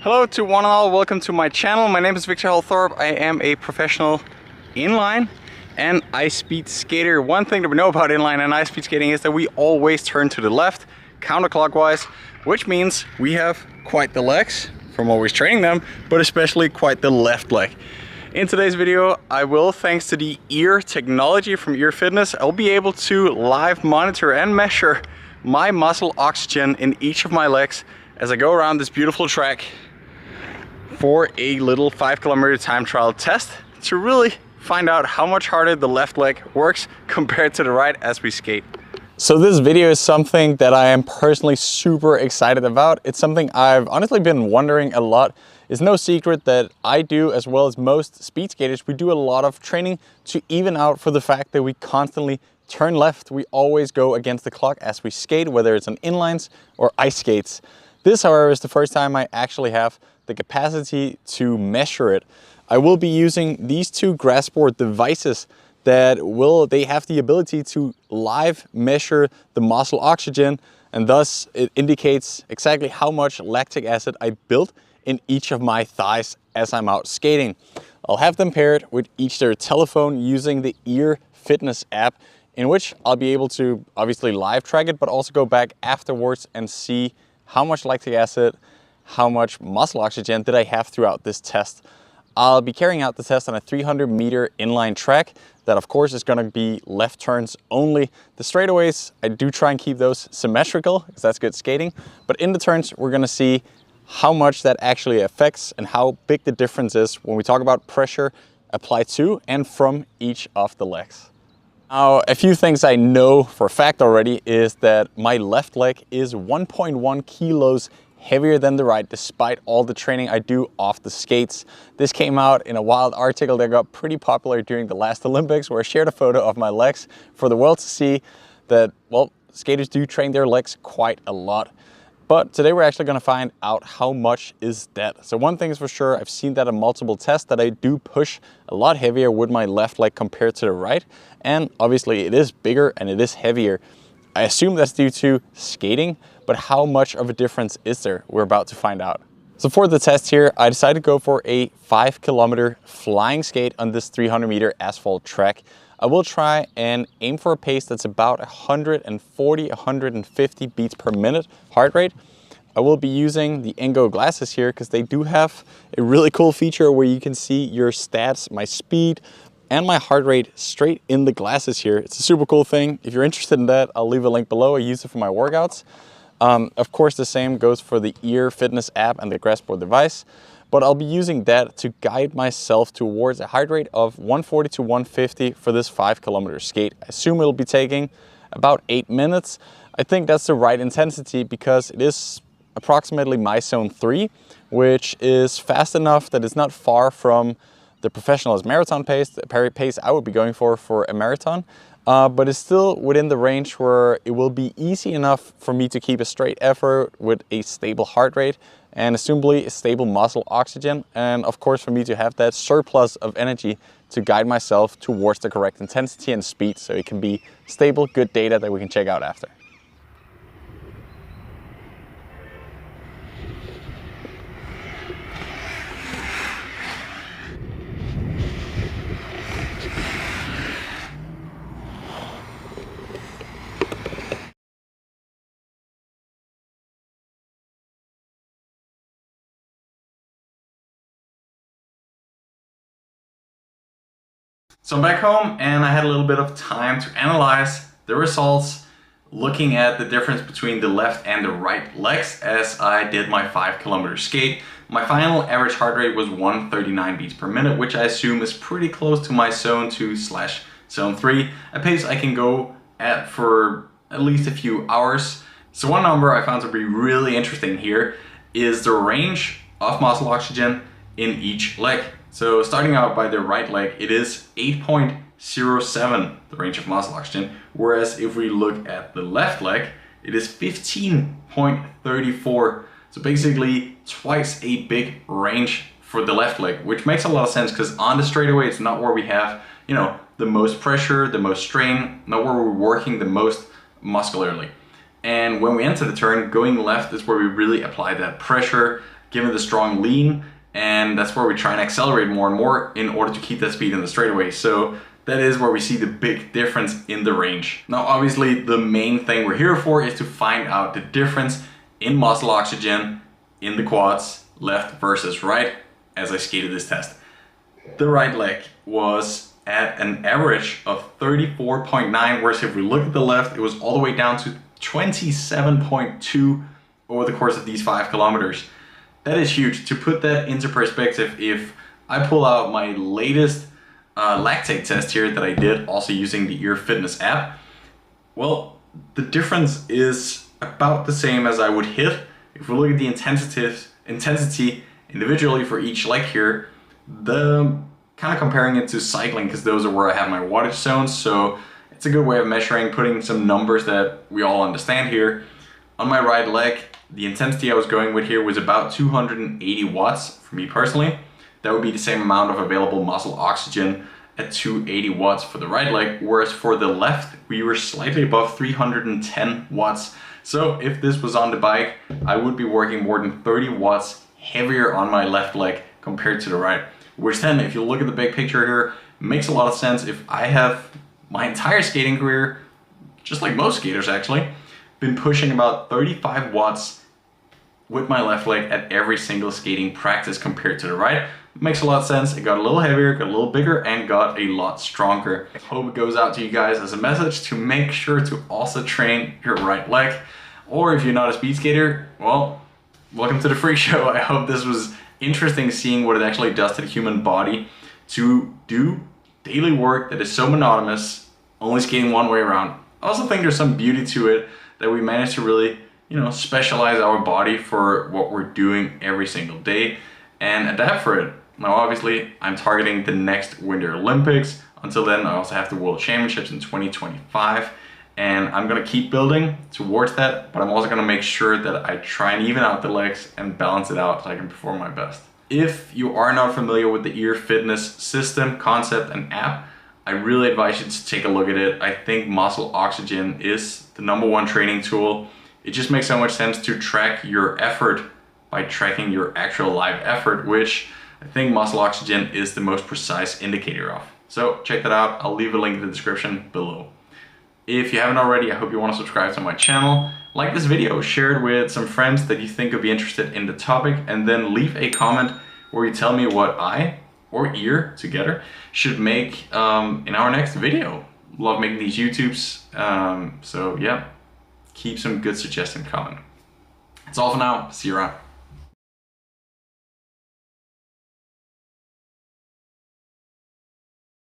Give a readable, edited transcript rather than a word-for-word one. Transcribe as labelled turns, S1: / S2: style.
S1: Hello to one and all, welcome to my channel. My name is Viktor Thorup. I am a professional inline and ice speed skater. One thing that we know about inline and ice speed skating is that we always turn to the left counterclockwise, which means we have quite the legs from always training them, but especially quite the left leg. In today's video, I will, thanks to the EIR technology from EIR Fitness, I'll be able to live monitor and measure my muscle oxygen in each of my legs as I go around this beautiful track for a little 5-kilometer time trial test to really find out how much harder the left leg works compared to the right as we skate. So this video is something that I am personally super excited about. It's something I've honestly been wondering a lot. It's no secret that I do, as well as most speed skaters, we do a lot of training to even out for the fact that we constantly turn left. We always go against the clock as we skate, whether it's on inlines or ice skates. This, however, is the first time I actually have the capacity to measure it. I will be using these two grass board devices that they have the ability to live measure the muscle oxygen, and thus it indicates exactly how much lactic acid I built in each of my thighs as I'm out skating. I'll have them paired with each their telephone using the EIR Fitness app, in which I'll be able to obviously live track it, but also go back afterwards and see how much lactic acid, how much muscle oxygen did I have throughout this test. I'll be carrying out the test on a 300-meter inline track that of course is going to be left turns only. The straightaways, I do try and keep those symmetrical because that's good skating, but in the turns we're going to see how much that actually affects and how big the difference is when we talk about pressure applied to and from each of the legs. Now, a few things I know for a fact already is that my left leg is 1.1 kilos heavier than the right, despite all the training I do off the skates. This came out in a wild article that got pretty popular during the last Olympics, where I shared a photo of my legs for the world to see that, well, skaters do train their legs quite a lot. But today we're actually going to find out how much is that. So one thing is for sure, I've seen that in multiple tests that I do push a lot heavier with my left leg compared to the right. And obviously it is bigger and it is heavier. I assume that's due to skating, but how much of a difference is there? We're about to find out. So for the test here, I decided to go for a 5-kilometer flying skate on this 300-meter asphalt track. I will try and aim for a pace that's about 140, 150 beats per minute heart rate. I will be using the Engo glasses here because they do have a really cool feature where you can see your stats, my speed, and my heart rate straight in the glasses here. It's a super cool thing. If you're interested in that, I'll leave a link below. I use it for my workouts. Of course, the same goes for the EIR Fitness app and the grassboard device, but I'll be using that to guide myself towards a heart rate of 140 to 150 for this 5-kilometer skate. I assume it'll be taking about 8 minutes. I think that's the right intensity because it is approximately my zone 3, which is fast enough that it's not far from the professional's marathon pace, the pace I would be going for a marathon. But it's still within the range where it will be easy enough for me to keep a straight effort with a stable heart rate and assumably a stable muscle oxygen, and of course for me to have that surplus of energy to guide myself towards the correct intensity and speed so it can be stable, good data that we can check out after. So I'm back home and I had a little bit of time to analyze the results, looking at the difference between the left and the right legs as I did my 5-kilometer skate. My final average heart rate was 139 beats per minute, which I assume is pretty close to my zone 2/zone 3, a pace I can go at for at least a few hours. So one number I found to be really interesting here is the range of muscle oxygen in each leg. So starting out by the right leg, it is 8.07, the range of muscle oxygen, whereas if we look at the left leg, it is 15.34. So basically twice a big range for the left leg, which makes a lot of sense because on the straightaway, it's not where we have, the most pressure, the most strain, not where we're working the most muscularly. And when we enter the turn, going left is where we really apply that pressure, given the strong lean, and that's where we try and accelerate more and more in order to keep that speed in the straightaway. So that is where we see the big difference in the range. Now, obviously, the main thing we're here for is to find out the difference in muscle oxygen in the quads, left versus right, as I skated this test. The right leg was at an average of 34.9, whereas if we look at the left, it was all the way down to 27.2 over the course of these 5 kilometers. That is huge. To put that into perspective, if I pull out my latest lactate test here that I did, also using the EIR Fitness app, well, the difference is about the same as I would hit. If we look at the intensity individually for each leg here, the kind of comparing it to cycling, because those are where I have my wattage zones, so it's a good way of measuring, putting some numbers that we all understand here. On my right leg, the intensity I was going with here was about 280 watts for me personally. That would be the same amount of available muscle oxygen at 280 watts for the right leg, whereas for the left, we were slightly above 310 watts. So if this was on the bike, I would be working more than 30 watts heavier on my left leg compared to the right. Which then, if you look at the big picture here, makes a lot of sense. If I have my entire skating career, just like most skaters actually, been pushing about 35 watts with my left leg at every single skating practice compared to the right, it makes a lot of sense. It got a little heavier, got a little bigger, and got a lot stronger. Hope it goes out to you guys as a message to make sure to also train your right leg. Or if you're not a speed skater, well, welcome to the freak show. I hope this was interesting, seeing what it actually does to the human body to do daily work that is so monotonous, only skating one way around. I also think there's some beauty to it that we manage to really, specialize our body for what we're doing every single day and adapt for it. Now, obviously, I'm targeting the next Winter Olympics. Until then, I also have the World Championships in 2025. And I'm gonna keep building towards that, but I'm also gonna make sure that I try and even out the legs and balance it out so I can perform my best. If you are not familiar with the EIR Fitness system, concept, and app, I really advise you to take a look at it. I think muscle oxygen is the #1 training tool. It just makes so much sense to track your effort by tracking your actual live effort, which I think muscle oxygen is the most precise indicator of. So check that out. I'll leave a link in the description below. If you haven't already, I hope you want to subscribe to my channel, like this video, share it with some friends that you think would be interested in the topic, and then leave a comment where you tell me what I or EIR together should make in our next video. Love making these YouTubes, so yeah, keep some good suggestions coming. That's all for now. See you around.